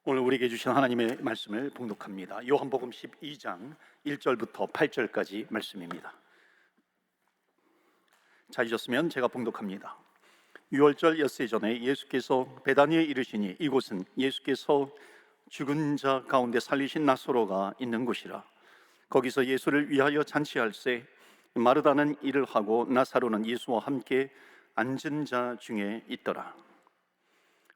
오늘 우리에게 주신 하나님의 말씀을 봉독합니다. 요한복음 12장 1절부터 8절까지 말씀입니다. 찾으셨으면 제가 봉독합니다. 유월절 엿새 전에 예수께서 베다니에 이르시니 이곳은 예수께서 죽은 자 가운데 살리신 나사로가 있는 곳이라. 거기서 예수를 위하여 잔치할세 마르다는 일을 하고 나사로는 예수와 함께 앉은 자 중에 있더라.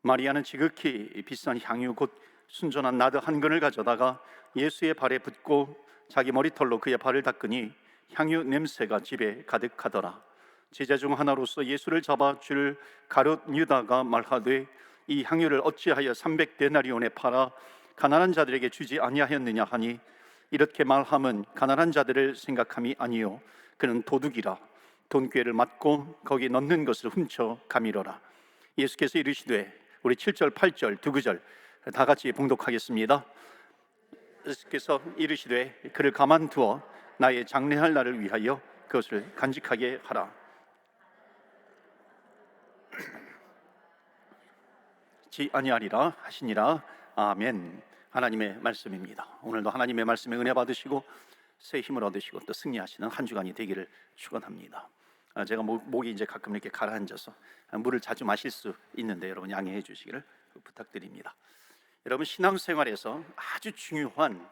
마리아는 지극히 비싼 향유 곧 순전한 나드 한 근을 가져다가 예수의 발에 붓고 자기 머리털로 그의 발을 닦으니 향유 냄새가 집에 가득하더라. 제자 중 하나로서 예수를 잡아 줄 가룟 유다가 말하되 이 향유를 어찌하여 300데나리온에 팔아 가난한 자들에게 주지 아니하였느냐 하니 이렇게 말함은 가난한 자들을 생각함이 아니요 그는 도둑이라 돈꾀를 맞고 거기 넣는 것을 훔쳐 가미러라. 예수께서 이르시되 우리 7절 8절 두 구절 다 같이 봉독하겠습니다. 예수께서 이르시되 그를 가만두어 나의 장례할 날을 위하여 그것을 간직하게 하라. 지 아니하리라 하시니라. 아멘. 하나님의 말씀입니다. 오늘도 하나님의 말씀에 은혜 받으시고 새 힘을 얻으시고 또 승리하시는 한 주간이 되기를 축원합니다. 제가 목이 이제 가끔 이렇게 가라앉아서 물을 자주 마실 수 있는데 여러분 양해해 주시기를 부탁드립니다. 여러분 신앙생활에서 아주 중요한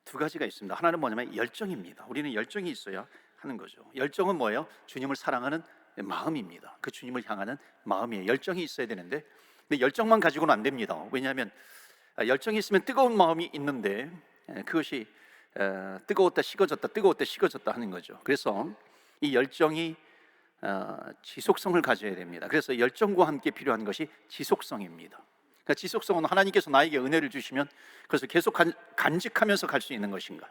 두 가지가 있습니다. 하나는 뭐냐면 열정입니다. 우리는 열정이 있어야 하는 거죠. 열정은 뭐예요? 주님을 사랑하는 마음입니다. 그 주님을 향하는 마음이에요. 열정이 있어야 되는데 근데 열정만 가지고는 안 됩니다. 왜냐하면 열정이 있으면 뜨거운 마음이 있는데 그것이 뜨거웠다 식어졌다 뜨거웠다 식어졌다 하는 거죠. 그래서 이 열정이 지속성을 가져야 됩니다. 그래서 열정과 함께 필요한 것이 지속성입니다. 그러니까 지속성은 하나님께서 나에게 은혜를 주시면 그래서 계속 간직하면서 갈 수 있는 것인가.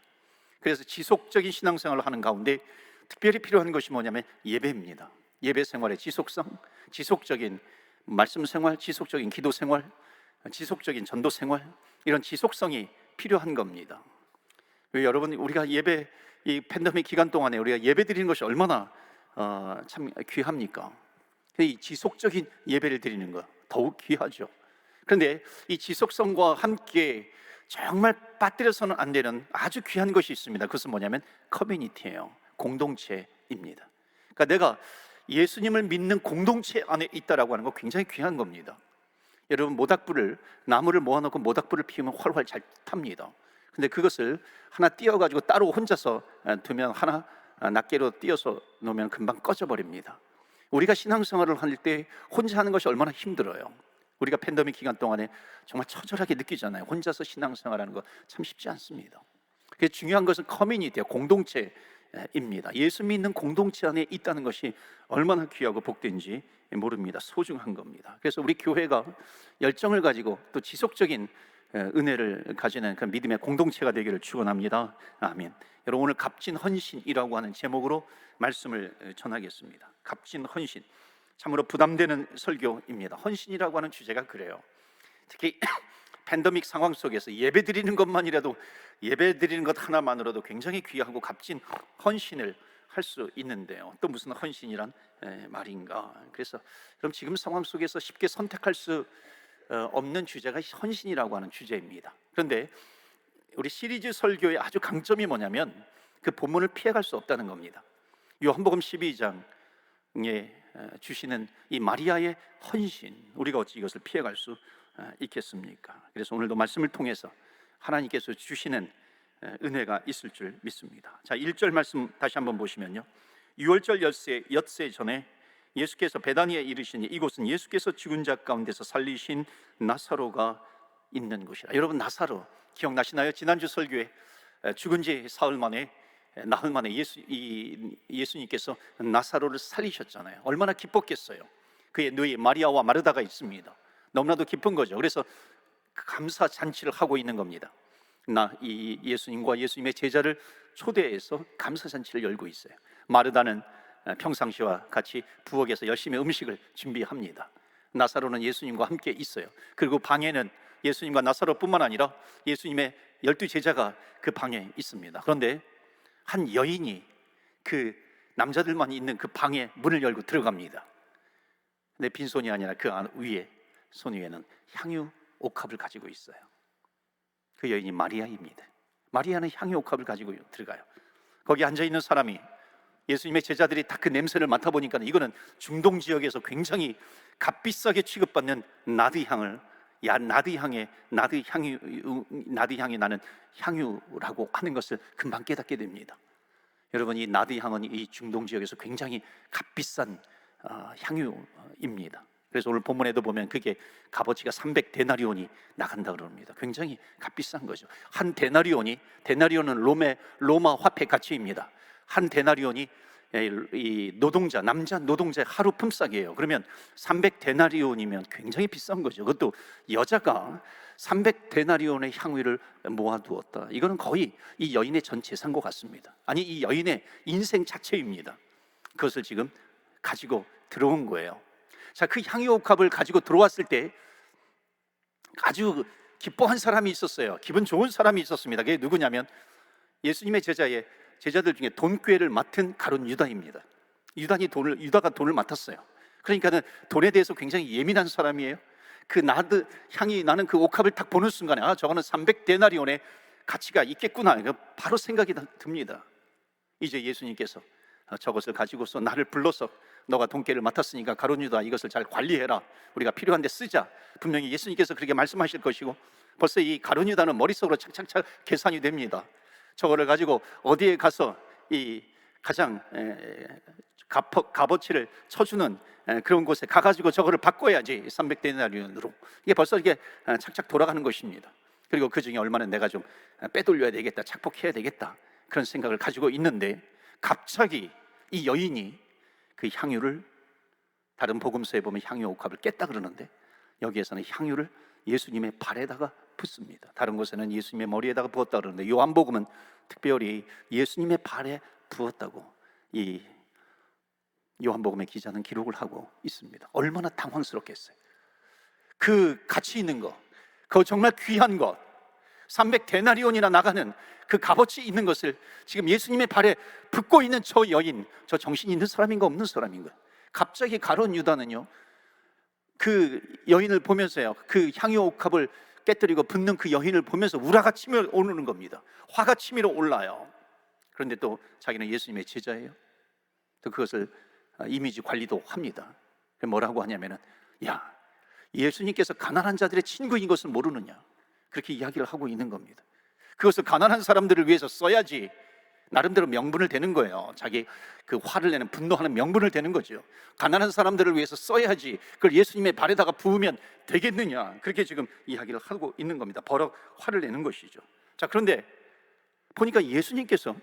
그래서 지속적인 신앙생활을 하는 가운데 특별히 필요한 것이 뭐냐면 예배입니다. 예배 생활의 지속성, 지속적인 말씀 생활, 지속적인 기도 생활, 지속적인 전도 생활, 이런 지속성이 필요한 겁니다. 여러분 우리가 예배 이 팬데믹 기간 동안에 우리가 예배 드리는 것이 얼마나 참 귀합니까? 이 지속적인 예배를 드리는 것 더욱 귀하죠. 그런데 이 지속성과 함께 정말 빠뜨려서는 안 되는 아주 귀한 것이 있습니다. 그것은 뭐냐면 커뮤니티예요. 공동체입니다. 그러니까 내가 예수님을 믿는 공동체 안에 있다라고 하는 거 굉장히 귀한 겁니다. 여러분 모닥불을 나무를 모아놓고 모닥불을 피우면 활활 잘 탑니다. 근데 그것을 하나 띄어가지고 따로 혼자서 두면 하나 낱개로 띄어서 놓으면 금방 꺼져버립니다. 우리가 신앙생활을 할 때 혼자 하는 것이 얼마나 힘들어요. 우리가 팬데믹 기간 동안에 정말 처절하게 느끼잖아요. 혼자서 신앙생활하는 거 참 쉽지 않습니다. 그래서 중요한 것은 커뮤니티예요. 공동체입니다. 예수 믿는 공동체 안에 있다는 것이 얼마나 귀하고 복된지 모릅니다. 소중한 겁니다. 그래서 우리 교회가 열정을 가지고 또 지속적인 은혜를 가지는 그 믿음의 공동체가 되기를 축원합니다. 아멘. 여러분 오늘 값진 헌신이라고 하는 제목으로 말씀을 전하겠습니다. 값진 헌신. 참으로 부담되는 설교입니다. 헌신이라고 하는 주제가 그래요. 특히 팬데믹 상황 속에서 예배드리는 것만이라도 예배드리는 것 하나만으로도 굉장히 귀하고 값진 헌신을 할 수 있는데요. 또 무슨 헌신이란 말인가? 그래서 그럼 지금 상황 속에서 쉽게 선택할 수 없는 주제가 헌신이라고 하는 주제입니다. 그런데 우리 시리즈 설교의 아주 강점이 뭐냐면 그 본문을 피해갈 수 없다는 겁니다. 요한복음 12장에 주시는 이 마리아의 헌신, 우리가 어찌 이것을 피해갈 수 있겠습니까? 그래서 오늘도 말씀을 통해서 하나님께서 주시는 은혜가 있을 줄 믿습니다. 자, 1절 말씀 다시 한번 보시면요, 유월절 엿새 전에 예수께서 베다니에 이르시니 이곳은 예수께서 죽은 자 가운데서 살리신 나사로가 있는 곳이라. 여러분 나사로 기억나시나요? 지난주 설교에 죽은 지 나흘 만에 예수님께서 나사로를 살리셨잖아요. 얼마나 기뻤겠어요. 그의 누이 마리아와 마르다가 있습니다. 너무나도 기쁜 거죠. 그래서 감사 잔치를 하고 있는 겁니다. 이 예수님과 예수님의 제자를 초대해서 감사 잔치를 열고 있어요. 마르다는 평상시와 같이 부엌에서 열심히 음식을 준비합니다. 나사로는 예수님과 함께 있어요. 그리고 방에는 예수님과 나사로뿐만 아니라 예수님의 12제자가 그 방에 있습니다. 그런데 한 여인이 그 남자들만 있는 그 방에 문을 열고 들어갑니다. 근데 빈손이 아니라 그 위에 손 위에는 향유 옥합을 가지고 있어요. 그 여인이 마리아입니다. 마리아는 향유 옥합을 가지고 들어가요. 거기 앉아있는 사람이, 예수님의 제자들이 다 그 냄새를 맡아보니까 이거는 중동 지역에서 굉장히 값비싸게 취급받는 나드향을, 나드향이 나는 향유라고 하는 것을 금방 깨닫게 됩니다. 여러분, 이 나드향은 이 중동 지역에서 굉장히 값비싼 향유입니다. 그래서 오늘 본문에도 보면 그게 값어치가 300데나리온이 나간다 그럽니다. 굉장히 값비싼 거죠. 한 데나리온은 로마 화폐 가치입니다. 한 데나리온이 이 남자 노동자의 하루 품삯이에요. 그러면 300데나리온이면 굉장히 비싼 거죠. 그것도 여자가 300데나리온의 향유를 모아두었다. 이거는 거의 이 여인의 전 재산과 같습니다. 아니, 이 여인의 인생 자체입니다. 그것을 지금 가지고 들어온 거예요. 자, 그 향유옥합을 가지고 들어왔을 때 아주 기뻐한 사람이 있었어요. 기분 좋은 사람이 있었습니다. 그게 누구냐면 예수님의 제자들 중에 돈꾀를 맡은 가룟 유다입니다. 유다가 돈을 맡았어요. 그러니까는 돈에 대해서 굉장히 예민한 사람이에요. 그 향이 나는 그 옥합을 딱 보는 순간에 저거는 300데나리온의 가치가 있겠구나, 바로 생각이 듭니다. 이제 예수님께서 저것을 가지고서 나를 불러서 너가 돈꾀를 맡았으니까 가룟 유다, 이것을 잘 관리해라. 우리가 필요한 데 쓰자. 분명히 예수님께서 그렇게 말씀하실 것이고, 벌써 이 가룟 유다는 머릿속으로 착착착 계산이 됩니다. 저거를 가지고 어디에 가서 이 가장 값어치를 쳐주는 그런 곳에 가가지고 저거를 바꿔야지 300데나리온으로. 이게 벌써 이게 착착 돌아가는 것입니다. 그리고 그 중에 얼마는 내가 좀 빼돌려야 되겠다, 착복해야 되겠다, 그런 생각을 가지고 있는데, 갑자기 이 여인이 그 향유를, 다른 복음서에 보면 향유 옥합을 깼다 그러는데, 여기에서는 향유를 예수님의 발에다가 붓습니다. 다른 곳에는 예수님의 머리에다가 부었다 그러는데, 요한복음은 특별히 예수님의 발에 부었다고 이 요한복음의 기자는 기록을 하고 있습니다. 얼마나 당황스럽겠어요. 그 가치 있는 것, 그 정말 귀한 것, 300데나리온이나 나가는 그 값어치 있는 것을 지금 예수님의 발에 붓고 있는 저 여인, 저 정신이 있는 사람인가 없는 사람인가? 갑자기 가룟 유다는요, 그 여인을 보면서요, 그 향유 옥합을 깨뜨리고 붓는 그 여인을 보면서 우라가 치밀어 오르는 겁니다. 화가 치밀어 올라요. 그런데 또 자기는 예수님의 제자예요. 또 그것을 이미지 관리도 합니다. 뭐라고 하냐면은, 야, 예수님께서 가난한 자들의 친구인 것을 모르느냐, 그렇게 이야기를 하고 있는 겁니다. 그것을 가난한 사람들을 위해서 써야지 나름대로 명분을 대는 거예요. 자기 그 화를 내는, 분노하는 명분을 대는 거죠. 가난한 사람들을 위해서 써야지 그걸 예수님의 발에다가 부으면 되겠느냐, 그렇게 지금 이야기를 하고 있는 겁니다. 버럭 화를 내는 것이죠. 자, 그런데 보니까 예수님께서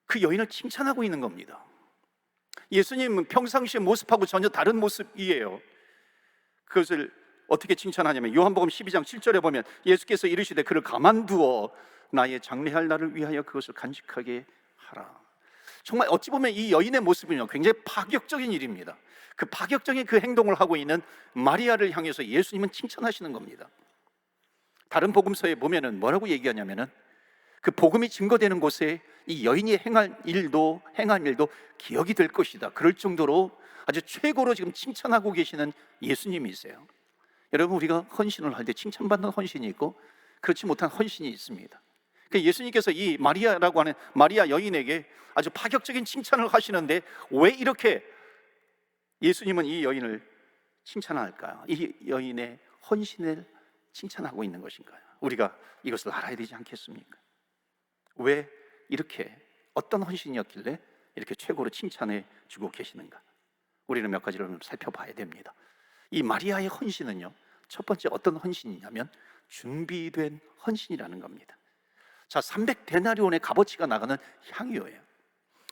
그 여인을 칭찬하고 있는 겁니다. 예수님은 평상시의 모습하고 전혀 다른 모습이에요. 그것을 어떻게 칭찬하냐면, 요한복음 12장 7절에 보면 예수께서 이르시되 그를 가만두어 나의 장래할 날을 위하여 그것을 간직하게 하라. 정말 어찌 보면 이 여인의 모습은요, 굉장히 파격적인 일입니다. 그 파격적인 그 행동을 하고 있는 마리아를 향해서 예수님은 칭찬하시는 겁니다. 다른 복음서에 보면은 뭐라고 얘기하냐면은, 그 복음이 증거되는 곳에 이 여인이 행한 일도 기억이 될 것이다. 그럴 정도로 아주 최고로 지금 칭찬하고 계시는 예수님이세요. 여러분, 우리가 헌신을 할 때 칭찬받는 헌신이 있고 그렇지 못한 헌신이 있습니다. 그러니까 예수님께서 이 마리아라고 하는 마리아 여인에게 아주 파격적인 칭찬을 하시는데, 왜 이렇게 예수님은 이 여인을 칭찬할까요? 이 여인의 헌신을 칭찬하고 있는 것인가요? 우리가 이것을 알아야 되지 않겠습니까? 왜 이렇게, 어떤 헌신이었길래 이렇게 최고로 칭찬해 주고 계시는가? 우리는 몇 가지를 좀 살펴봐야 됩니다. 이 마리아의 헌신은요, 첫 번째 어떤 헌신이냐면 준비된 헌신이라는 겁니다. 자, 300데나리온의 값어치가 나가는 향유예요.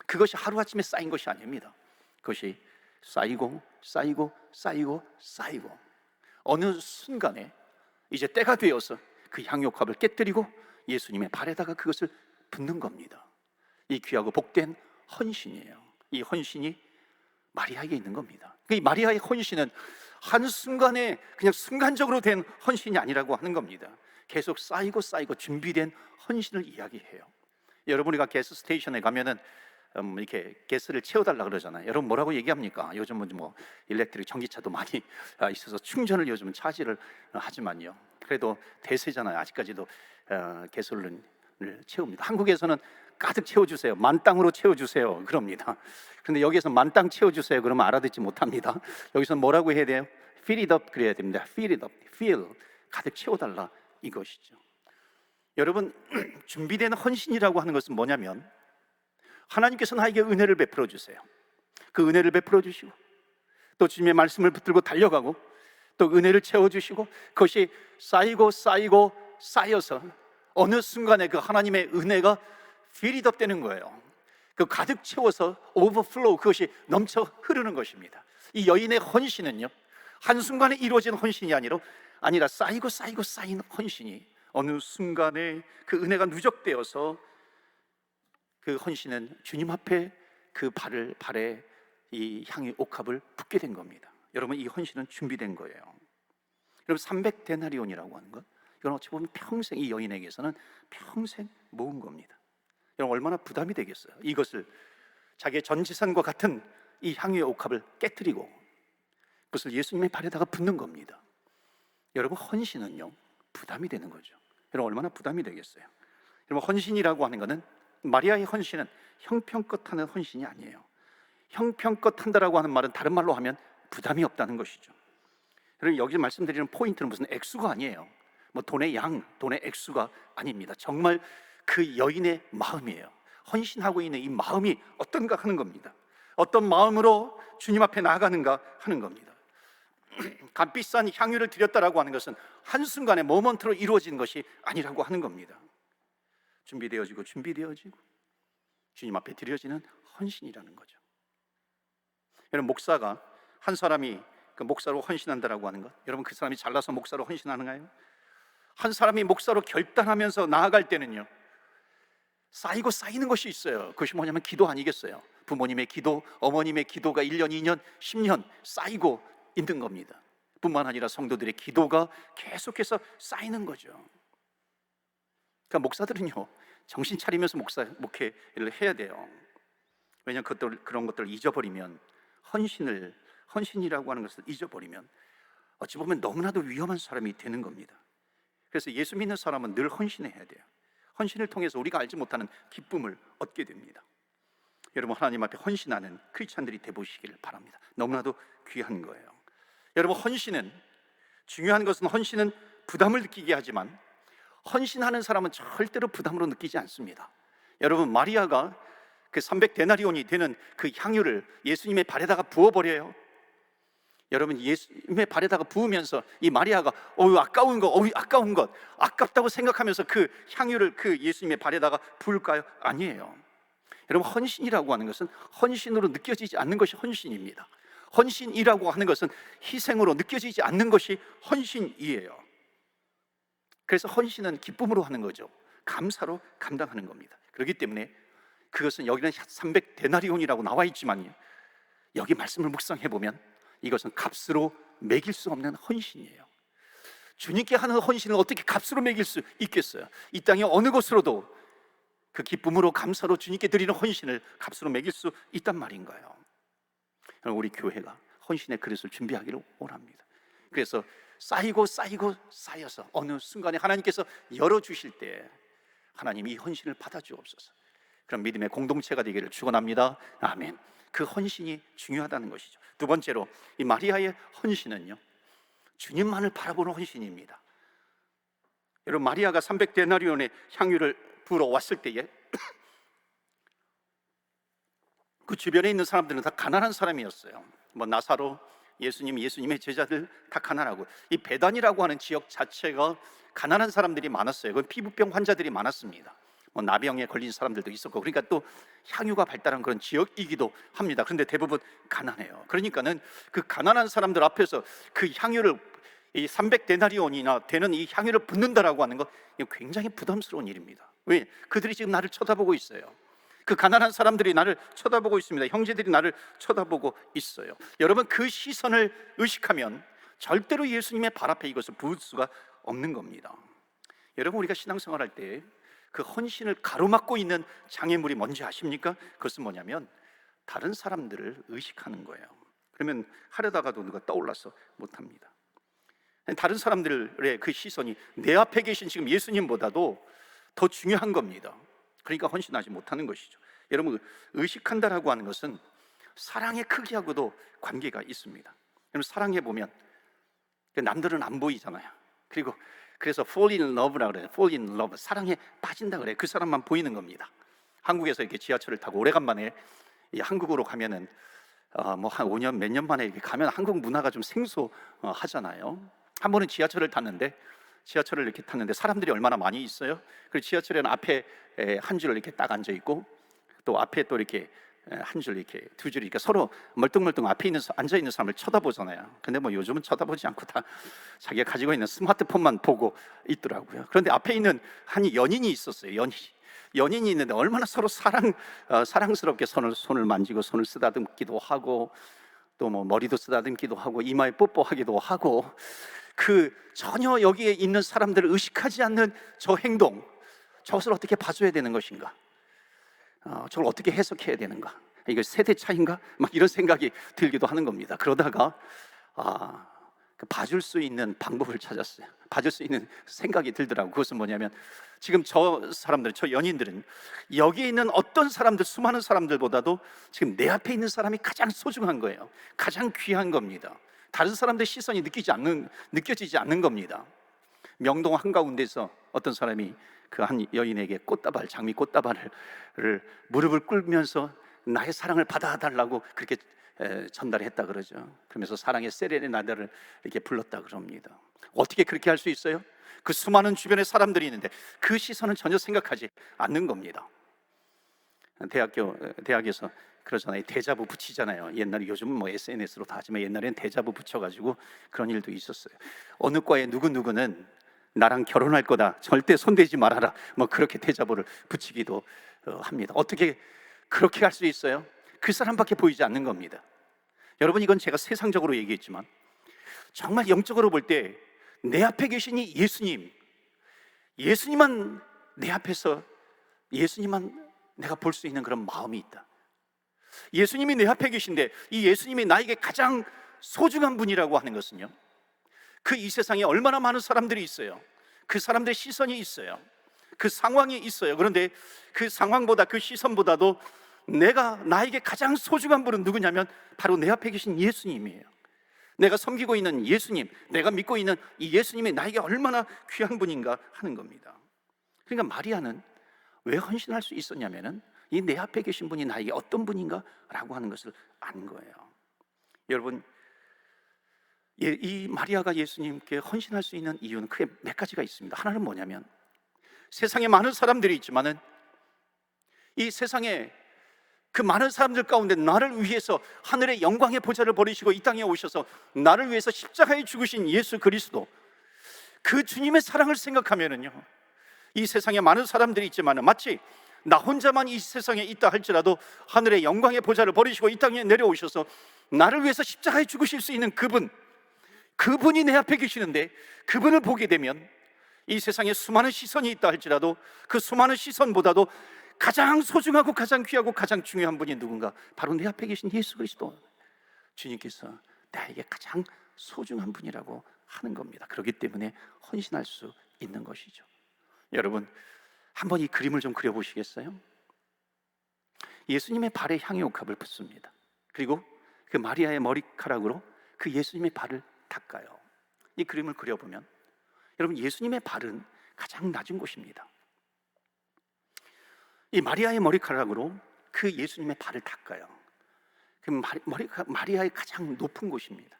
그것이 하루아침에 쌓인 것이 아닙니다. 그것이 쌓이고 어느 순간에 이제 때가 되어서 그 향유옥합을 깨뜨리고 예수님의 발에다가 그것을 붓는 겁니다. 이 귀하고 복된 헌신이에요. 이 헌신이 마리아에게 있는 겁니다. 이 마리아의 헌신은 한순간에 그냥 순간적으로 된 헌신이 아니라고 하는 겁니다. 계속 쌓이고 준비된 헌신을 이야기해요. 여러분, 우리가 게스트스테이션에 가면은 이렇게 가스를 채워달라 그러잖아요. 여러분 뭐라고 얘기합니까? 요즘은 뭐 일렉트릭 전기차도 많이 있어서 충전을 요즘은 차지를 하지만요. 그래도 대세잖아요. 아직까지도 가솔린을 채웁니다. 한국에서는 가득 채워주세요. 만땅으로 채워주세요. 그럽니다. 그런데 여기에서 만땅 채워주세요. 그러면 알아듣지 못합니다. 여기서 뭐라고 해야 돼요? Fill it up 그래야 됩니다. Fill it up, fill 가득 채워달라 이것이죠. 여러분 준비된 헌신이라고 하는 것은 뭐냐면 하나님께서 나에게 은혜를 베풀어 주세요. 그 은혜를 베풀어 주시고 또 주님의 말씀을 붙들고 달려가고 또 은혜를 채워주시고 그것이 쌓이고 쌓이고 쌓여서 어느 순간에 그 하나님의 은혜가 필이업 되는 거예요. 그 가득 채워서 오버플로우, 그것이 넘쳐 흐르는 것입니다. 이 여인의 헌신은요 한순간에 이루어진 헌신이 아니라 쌓이고 쌓이고 쌓인 헌신이 어느 순간에 그 은혜가 누적되어서 그 헌신은 주님 앞에 그 발에 이 향의 옥합을 붓게 된 겁니다. 여러분 이 헌신은 준비된 거예요. 여러분 300데나리온이라고 하는 것, 이건 어찌 보면 평생, 이 여인에게서는 평생 모은 겁니다. 여러분 얼마나 부담이 되겠어요. 이것을 자기의 전 재산과 같은 이 향유의 옥합을 깨뜨리고 그것을 예수님의 발에다가 붓는 겁니다. 여러분 헌신은요 부담이 되는 거죠. 여러분 얼마나 부담이 되겠어요. 여러분 헌신이라고 하는 것은, 마리아의 헌신은 형편껏 하는 헌신이 아니에요. 형편껏 한다라고 하는 말은 다른 말로 하면 부담이 없다는 것이죠. 여러분 여기 말씀드리는 포인트는 무슨 액수가 아니에요. 뭐 돈의 양, 돈의 액수가 아닙니다. 정말 그 여인의 마음이에요. 헌신하고 있는 이 마음이 어떤가 하는 겁니다. 어떤 마음으로 주님 앞에 나아가는가 하는 겁니다. 값비싼 향유를 드렸다라고 하는 것은 한순간에 모먼트로 이루어진 것이 아니라고 하는 겁니다. 준비되어지고 주님 앞에 드려지는 헌신이라는 거죠. 여러분 목사가, 한 사람이 그 목사로 헌신한다라고 하는 것, 여러분 그 사람이 잘나서 목사로 헌신하는가요? 한 사람이 목사로 결단하면서 나아갈 때는요 쌓이고 쌓이는 것이 있어요. 그것이 뭐냐면 기도 아니겠어요? 부모님의 기도, 어머님의 기도가 1년, 2년, 10년 쌓이고 있는 겁니다. 뿐만 아니라 성도들의 기도가 계속해서 쌓이는 거죠. 그러니까 목사들은요 정신 차리면서 목회를 해야 돼요. 왜냐하면 그런 것들을 잊어버리면, 헌신이라고 하는 것을 잊어버리면 어찌 보면 너무나도 위험한 사람이 되는 겁니다. 그래서 예수 믿는 사람은 늘 헌신해야 돼요. 헌신을 통해서 우리가 알지 못하는 기쁨을 얻게 됩니다. 여러분 하나님 앞에 헌신하는 크리스찬들이 되보시기를 바랍니다. 너무나도 귀한 거예요. 여러분 헌신은, 중요한 것은 헌신은 부담을 느끼게 하지만 헌신하는 사람은 절대로 부담으로 느끼지 않습니다. 여러분 마리아가 그 300데나리온이 되는 그 향유를 예수님의 발에다가 부어버려요. 여러분 예수님의 발에다가 부으면서 이 마리아가 아까운 것 아깝다고 생각하면서 그 향유를 그 예수님의 발에다가 부을까요? 아니에요. 여러분 헌신이라고 하는 것은 헌신으로 느껴지지 않는 것이 헌신입니다. 헌신이라고 하는 것은 희생으로 느껴지지 않는 것이 헌신이에요. 그래서 헌신은 기쁨으로 하는 거죠. 감사로 감당하는 겁니다. 그렇기 때문에 그것은, 여기는 300데나리온이라고 나와 있지만 여기 말씀을 묵상해 보면 이것은 값으로 매길 수 없는 헌신이에요. 주님께 하는 헌신을 어떻게 값으로 매길 수 있겠어요? 이 땅의 어느 곳으로도 그 기쁨으로 감사로 주님께 드리는 헌신을 값으로 매길 수 있단 말인가요? 우리 교회가 헌신의 그릇을 준비하기를 원합니다. 그래서 쌓이고 쌓여서 어느 순간에 하나님께서 열어주실 때 하나님이 이 헌신을 받아주옵소서. 그런 믿음의 공동체가 되기를 축원합니다. 아멘. 그 헌신이 중요하다는 것이죠. 두 번째로 이 마리아의 헌신은요 주님만을 바라보는 헌신입니다. 여러분 마리아가 300데나리온의 향유를 부으러 왔을 때에 그 주변에 있는 사람들은 다 가난한 사람이었어요. 뭐 나사로, 예수님의 제자들 다 가난하고, 이 베단이라고 하는 지역 자체가 가난한 사람들이 많았어요. 그 피부병 환자들이 많았습니다. 뭐 나병에 걸린 사람들도 있었고, 그러니까 또 향유가 발달한 그런 지역이기도 합니다. 그런데 대부분 가난해요. 그러니까는 그 가난한 사람들 앞에서 그 향유를, 이 300데나리온이나 되는 이 향유를 붓는다라고 하는 거, 이거 굉장히 부담스러운 일입니다. 왜? 그들이 지금 나를 쳐다보고 있어요. 그 가난한 사람들이 나를 쳐다보고 있습니다. 형제들이 나를 쳐다보고 있어요. 여러분 그 시선을 의식하면 절대로 예수님의 발 앞에 이것을 부을 수가 없는 겁니다. 여러분 우리가 신앙생활할 때 그 헌신을 가로막고 있는 장애물이 뭔지 아십니까? 그것은 뭐냐면 다른 사람들을 의식하는 거예요. 그러면 하려다가도 누가 떠올라서 못합니다. 다른 사람들의 그 시선이 내 앞에 계신 지금 예수님보다도 더 중요한 겁니다. 그러니까 헌신하지 못하는 것이죠. 여러분, 의식한다라고 하는 것은 사랑의 크기하고도 관계가 있습니다. 여러분, 사랑해 보면 남들은 안 보이잖아요. 그리고 그래서 fall in love라고 그래요. fall in love, 사랑에 빠진다 그래요. 그 사람만 보이는 겁니다. 한국에서 이렇게 지하철을 타고 오래간만에 한국으로 가면은 뭐 한 5년 몇 년 만에 이렇게 가면 한국 문화가 좀 생소하잖아요. 한 번은 지하철을 탔는데 사람들이 얼마나 많이 있어요. 그리고 지하철에는 앞에 한 줄 이렇게 딱 앉아 있고 또 앞에 또 이렇게 한 줄 이렇게 두 줄이 그러니까 서로 멀뚱멀뚱 앞에 앉아 있는 사람을 쳐다보잖아요. 근데 뭐 요즘은 쳐다보지 않고 다 자기가 가지고 있는 스마트폰만 보고 있더라고요. 그런데 앞에 있는 한 연인이 있었어요. 연인이 있는데 얼마나 서로 사랑스럽게 손을 만지고 손을 쓰다듬기도 하고 또 뭐 머리도 쓰다듬기도 하고 이마에 뽀뽀하기도 하고 그 전혀 여기에 있는 사람들을 의식하지 않는 저 행동, 저것을 어떻게 봐줘야 되는 것인가? 저걸 어떻게 해석해야 되는가? 이거 세대 차이인가? 막 이런 생각이 들기도 하는 겁니다. 그러다가 봐줄 수 있는 방법을 찾았어요. 봐줄 수 있는 생각이 들더라고요. 그것은 뭐냐면 지금 저 연인들은 여기에 있는 어떤 사람들, 수많은 사람들보다도 지금 내 앞에 있는 사람이 가장 소중한 거예요. 가장 귀한 겁니다. 다른 사람들의 시선이 느껴지지 않는 겁니다. 명동 한가운데서 어떤 사람이 그 한 여인에게 장미 꽃다발을 무릎을 꿇으면서 나의 사랑을 받아달라고 그렇게 전달했다 그러죠. 그러면서 사랑의 세레나데를 이렇게 불렀다 그럽니다. 어떻게 그렇게 할 수 있어요? 그 수많은 주변에 사람들이 있는데 그 시선은 전혀 생각하지 않는 겁니다. 대학에서 그러잖아요. 대자보 붙이잖아요. 옛날에, 요즘은 뭐 SNS로 다 하지만 옛날에는 대자보 붙여가지고 그런 일도 있었어요. 어느 과에 누구누구는 나랑 결혼할 거다, 절대 손대지 말아라, 뭐 그렇게 대자보를 붙이기도 합니다. 어떻게 그렇게 할 수 있어요? 그 사람밖에 보이지 않는 겁니다. 여러분, 이건 제가 세상적으로 얘기했지만 정말 영적으로 볼 때 내 앞에 계시니 예수님만 내 앞에서, 예수님만 내가 볼 수 있는 그런 마음이 있다. 예수님이 내 앞에 계신데 이 예수님이 나에게 가장 소중한 분이라고 하는 것은요, 이 세상에 얼마나 많은 사람들이 있어요. 그 사람들의 시선이 있어요. 그 상황이 있어요. 그런데 그 상황보다, 그 시선보다도 나에게 가장 소중한 분은 누구냐면 바로 내 앞에 계신 예수님이에요. 내가 섬기고 있는 예수님, 내가 믿고 있는 이 예수님이 나에게 얼마나 귀한 분인가 하는 겁니다. 그러니까 마리아는 왜 헌신할 수 있었냐면은 이 내 앞에 계신 분이 나에게 어떤 분인가 라고 하는 것을 아는 거예요. 여러분, 이 마리아가 예수님께 헌신할 수 있는 이유는 크게 몇 가지가 있습니다. 하나는 뭐냐면 세상에 많은 사람들이 있지만은 이 세상에 그 많은 사람들 가운데 나를 위해서 하늘의 영광의 보좌를 버리시고 이 땅에 오셔서 나를 위해서 십자가에 죽으신 예수 그리스도, 그 주님의 사랑을 생각하면은요, 이 세상에 많은 사람들이 있지만은 마치 나 혼자만 이 세상에 있다 할지라도 하늘의 영광의 보좌를 버리시고 이 땅에 내려오셔서 나를 위해서 십자가에 죽으실 수 있는 그분이 내 앞에 계시는데, 그분을 보게 되면 이 세상에 수많은 시선이 있다 할지라도 그 수많은 시선보다도 가장 소중하고 가장 귀하고 가장 중요한 분이 누군가? 바로 내 앞에 계신 예수 그리스도, 주님께서 나에게 가장 소중한 분이라고 하는 겁니다. 그렇기 때문에 헌신할 수 있는 것이죠. 여러분, 한번 이 그림을 좀 그려보시겠어요? 예수님의 발에 향유옥합을 붓습니다. 그리고 그 마리아의 머리카락으로 그 예수님의 발을 닦아요. 이 그림을 그려보면 여러분, 예수님의 발은 가장 낮은 곳입니다. 이 마리아의 머리카락으로 그 예수님의 발을 닦아요. 그 마리아의 가장 높은 곳입니다.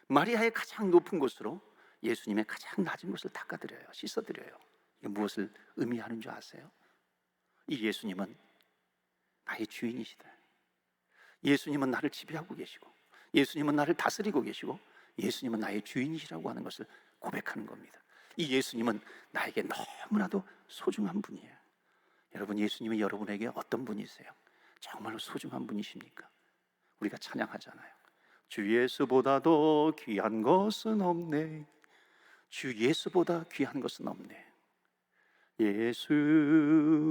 마리아의 가장 높은 곳으로 예수님의 가장 낮은 곳을 닦아드려요. 씻어드려요. 이게 무엇을 의미하는 줄 아세요? 이 예수님은 나의 주인이시다. 예수님은 나를 지배하고 계시고, 예수님은 나를 다스리고 계시고, 예수님은 나의 주인이시라고 하는 것을 고백하는 겁니다. 이 예수님은 나에게 너무나도 소중한 분이에요. 여러분, 예수님이 여러분에게 어떤 분이세요? 정말로 소중한 분이십니까? 우리가 찬양하잖아요. 주 예수보다도 귀한 것은 없네. 주 예수보다 귀한 것은 없네.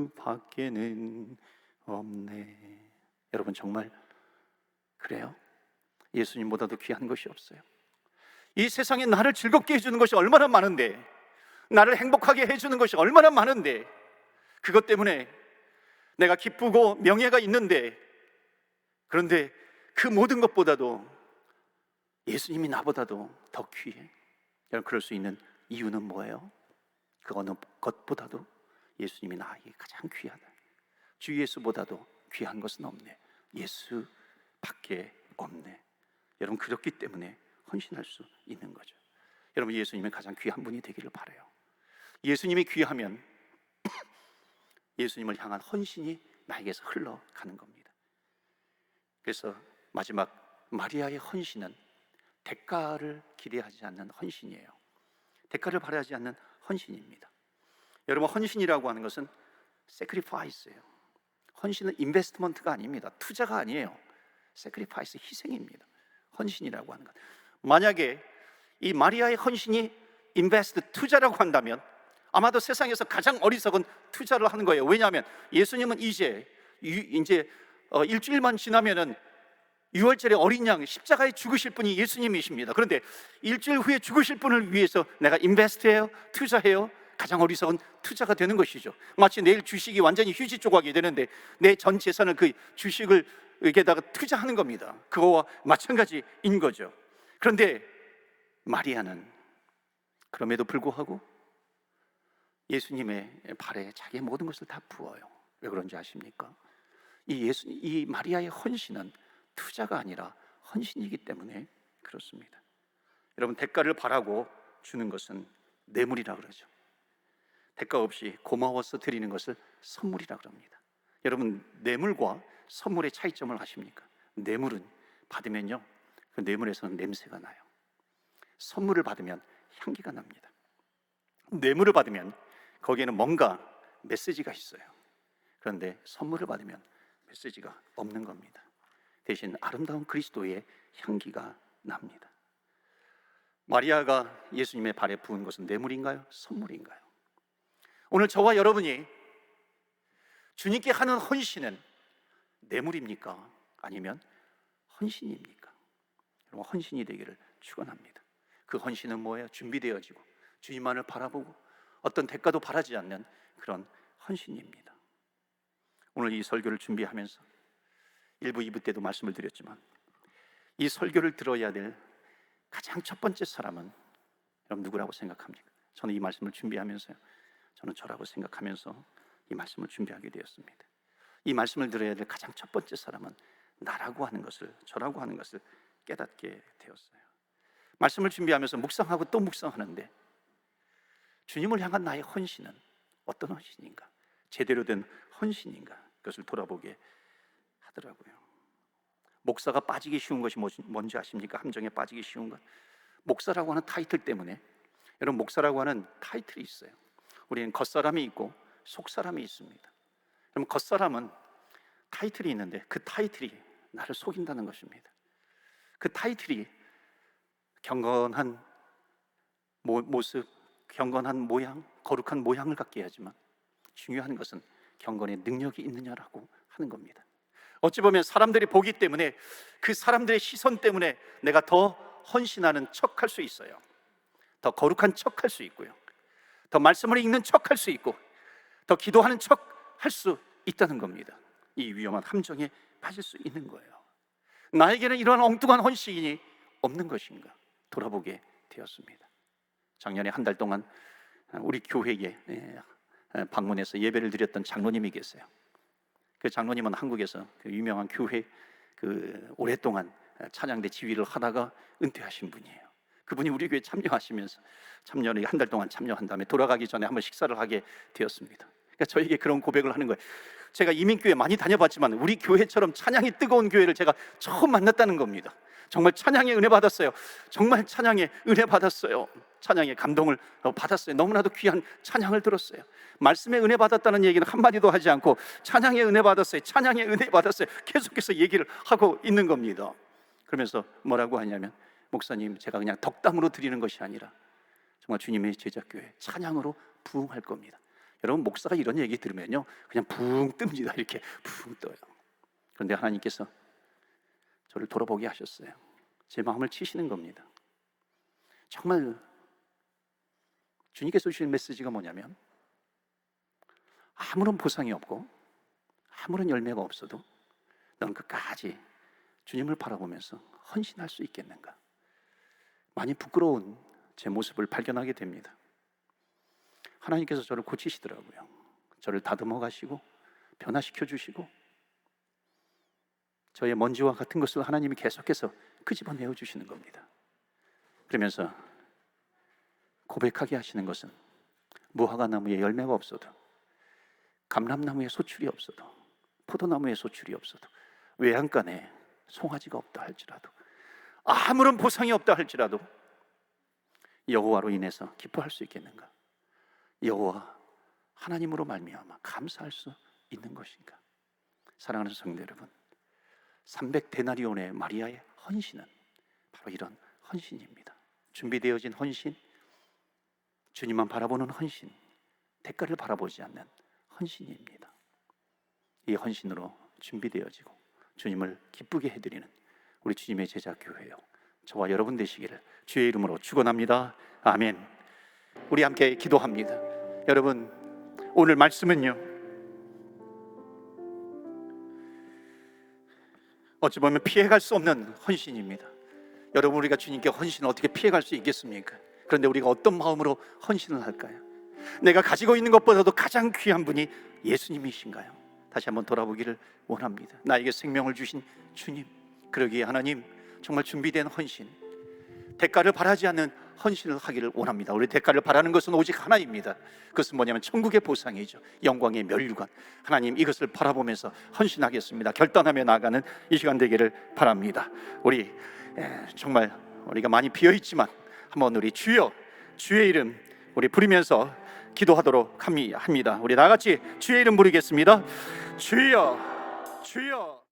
예수밖에는 없네. 여러분 정말 그래요? 예수님보다도 귀한 것이 없어요. 이 세상에 나를 즐겁게 해주는 것이 얼마나 많은데, 나를 행복하게 해주는 것이 얼마나 많은데, 그것 때문에 내가 기쁘고 명예가 있는데, 그런데 그 모든 것보다도 예수님이 나보다도 더 귀해. 여러분 그럴 수 있는 이유는 뭐예요? 그 어느 것보다도 예수님이 나에게 가장 귀하다. 주 예수보다도 귀한 것은 없네. 예수밖에 없네. 여러분 그렇기 때문에 헌신할 수 있는 거죠. 여러분 예수님은 가장 귀한 분이 되기를 바라요. 예수님이 귀하면 예수님을 향한 헌신이 나에게서 흘러가는 겁니다. 그래서 마지막 마리아의 헌신은 대가를 기대하지 않는 헌신이에요. 대가를 바라지 않는 헌신입니다. 여러분 헌신이라고 하는 것은 sacrifice예요. 헌신은 인베스트먼트가 아닙니다. 투자가 아니에요. sacrifice, 희생입니다. 헌신이라고 하는 것. 만약에 이 마리아의 헌신이 인베스트, 투자라고 한다면 아마도 세상에서 가장 어리석은 투자를 하는 거예요. 왜냐하면 예수님은 이제 일주일만 지나면은 6월절에 어린 양 십자가에 죽으실 분이 예수님이십니다. 그런데 일주일 후에 죽으실 분을 위해서 내가 인베스트해요? 투자해요? 가장 어리석은 투자가 되는 것이죠. 마치 내일 주식이 완전히 휴지 조각이 되는데 내 전 재산을 그 주식을 여기에다가 투자하는 겁니다. 그거와 마찬가지인 거죠. 그런데 마리아는 그럼에도 불구하고 예수님의 발에 자기의 모든 것을 다 부어요. 왜 그런지 아십니까? 이 마리아의 헌신은 투자가 아니라 헌신이기 때문에 그렇습니다. 여러분 대가를 바라고 주는 것은 뇌물이라 그러죠. 대가 없이 고마워서 드리는 것을 선물이라 그럽니다. 여러분 뇌물과 선물의 차이점을 아십니까? 뇌물은 받으면요, 그 뇌물에서는 냄새가 나요. 선물을 받으면 향기가 납니다. 뇌물을 받으면 거기에는 뭔가 메시지가 있어요. 그런데 선물을 받으면 메시지가 없는 겁니다. 대신 아름다운 그리스도의 향기가 납니다. 마리아가 예수님의 발에 부은 것은 뇌물인가요? 선물인가요? 오늘 저와 여러분이 주님께 하는 헌신은 뇌물입니까? 아니면 헌신입니까? 여러분 헌신이 되기를 축원합니다. 그 헌신은 뭐예요? 준비되어지고 주님만을 바라보고 어떤 대가도 바라지 않는 그런 헌신입니다. 오늘 이 설교를 준비하면서 1부, 2부 때도 말씀을 드렸지만 이 설교를 들어야 될 가장 첫 번째 사람은 여러분 누구라고 생각합니까? 저는 이 말씀을 준비하면서요, 저는 저라고 생각하면서 이 말씀을 준비하게 되었습니다. 이 말씀을 들어야 될 가장 첫 번째 사람은 나라고 하는 것을, 저라고 하는 것을 깨닫게 되었어요. 말씀을 준비하면서 묵상하고 또 묵상하는데 주님을 향한 나의 헌신은 어떤 헌신인가? 제대로 된 헌신인가? 그것을 돌아보게 하더라고요. 목사가 빠지기 쉬운 것이 뭔지 아십니까? 함정에 빠지기 쉬운 것. 목사라고 하는 타이틀 때문에, 여러분 목사라고 하는 타이틀이 있어요. 우리는 겉사람이 있고 속사람이 있습니다. 그럼 겉사람은 타이틀이 있는데 그 타이틀이 나를 속인다는 것입니다. 그 타이틀이 경건한 모습, 경건한 모양, 거룩한 모양을 갖게 하지만 중요한 것은 경건의 능력이 있느냐라고 하는 겁니다. 어찌 보면 사람들이 보기 때문에 그 사람들의 시선 때문에 내가 더 헌신하는 척할 수 있어요. 더 거룩한 척할 수 있고요, 더 말씀을 읽는 척할 수 있고, 더 기도하는 척할 수 있다는 겁니다. 이 위험한 함정에 빠질 수 있는 거예요. 나에게는 이러한 엉뚱한 헌신이 없는 것인가 돌아보게 되었습니다. 작년에 한 달 동안 우리 교회에 방문해서 예배를 드렸던 장로님이 계세요. 그 장로님은 한국에서 그 유명한 교회 오랫동안 찬양대 지휘를 하다가 은퇴하신 분이에요. 그분이 우리 교회 참여하시면서 참여를 한 달 동안 참여한 다음에 돌아가기 전에 한번 식사를 하게 되었습니다. 그러니까 저에게 그런 고백을 하는 거예요. 제가 이민교회 많이 다녀봤지만 우리 교회처럼 찬양이 뜨거운 교회를 제가 처음 만났다는 겁니다. 정말 찬양의 은혜 받았어요. 정말 찬양의 은혜 받았어요. 찬양의 감동을 받았어요. 너무나도 귀한 찬양을 들었어요. 말씀의 은혜 받았다는 얘기는 한마디도 하지 않고 찬양의 은혜 받았어요, 찬양의 은혜 받았어요, 계속해서 얘기를 하고 있는 겁니다. 그러면서 뭐라고 하냐면, 목사님 제가 그냥 덕담으로 드리는 것이 아니라 정말 주님의 제자교회 찬양으로 부흥할 겁니다. 여러분, 목사가 이런 얘기 들으면요 그냥 붕 뜹니다. 이렇게 붕 떠요. 그런데 하나님께서 저를 돌아보게 하셨어요. 제 마음을 치시는 겁니다. 정말 주님께서 주신 메시지가 뭐냐면, 아무런 보상이 없고 아무런 열매가 없어도 넌 끝까지 주님을 바라보면서 헌신할 수 있겠는가? 많이 부끄러운 제 모습을 발견하게 됩니다. 하나님께서 저를 고치시더라고요. 저를 다듬어 가시고 변화시켜 주시고, 저의 먼지와 같은 것을 하나님이 계속해서 끄집어내어 주시는 겁니다. 그러면서 고백하게 하시는 것은, 무화과나무에 열매가 없어도, 감람나무에 소출이 없어도, 포도나무에 소출이 없어도, 외양간에 송아지가 없다 할지라도, 아무런 보상이 없다 할지라도 여호와로 인해서 기뻐할 수 있겠는가? 여호와 하나님으로 말미암아 감사할 수 있는 것인가? 사랑하는 성도 여러분, 300데나리온의 마리아의 헌신은 바로 이런 헌신입니다. 준비되어진 헌신, 주님만 바라보는 헌신, 대가를 바라보지 않는 헌신입니다. 이 헌신으로 준비되어지고 주님을 기쁘게 해드리는 우리 주님의 제자 교회요, 저와 여러분 되시기를 주의 이름으로 축원합니다. 아멘. 우리 함께 기도합니다. 여러분, 오늘 말씀은요, 어찌 보면 피해갈 수 없는 헌신입니다. 여러분, 우리가 주님께 헌신을 어떻게 피해갈 수 있겠습니까? 그런데 우리가 어떤 마음으로 헌신을 할까요? 내가 가지고 있는 것보다도 가장 귀한 분이 예수님이신가요? 다시 한번 돌아보기를 원합니다. 나에게 생명을 주신 주님, 그러기에 하나님, 정말 준비된 헌신, 대가를 바라지 않는 헌신을 하기를 원합니다. 우리 대가를 바라는 것은 오직 하나입니다. 그것은 뭐냐면 천국의 보상이죠. 영광의 면류관. 하나님, 이것을 바라보면서 헌신하겠습니다. 결단하며 나아가는 이 시간 되기를 바랍니다. 우리 정말 우리가 많이 비어있지만 한번 우리 주여, 주의 이름 우리 부르면서 기도하도록 합니다. 우리 다 같이 주의 이름 부르겠습니다. 주여, 주여.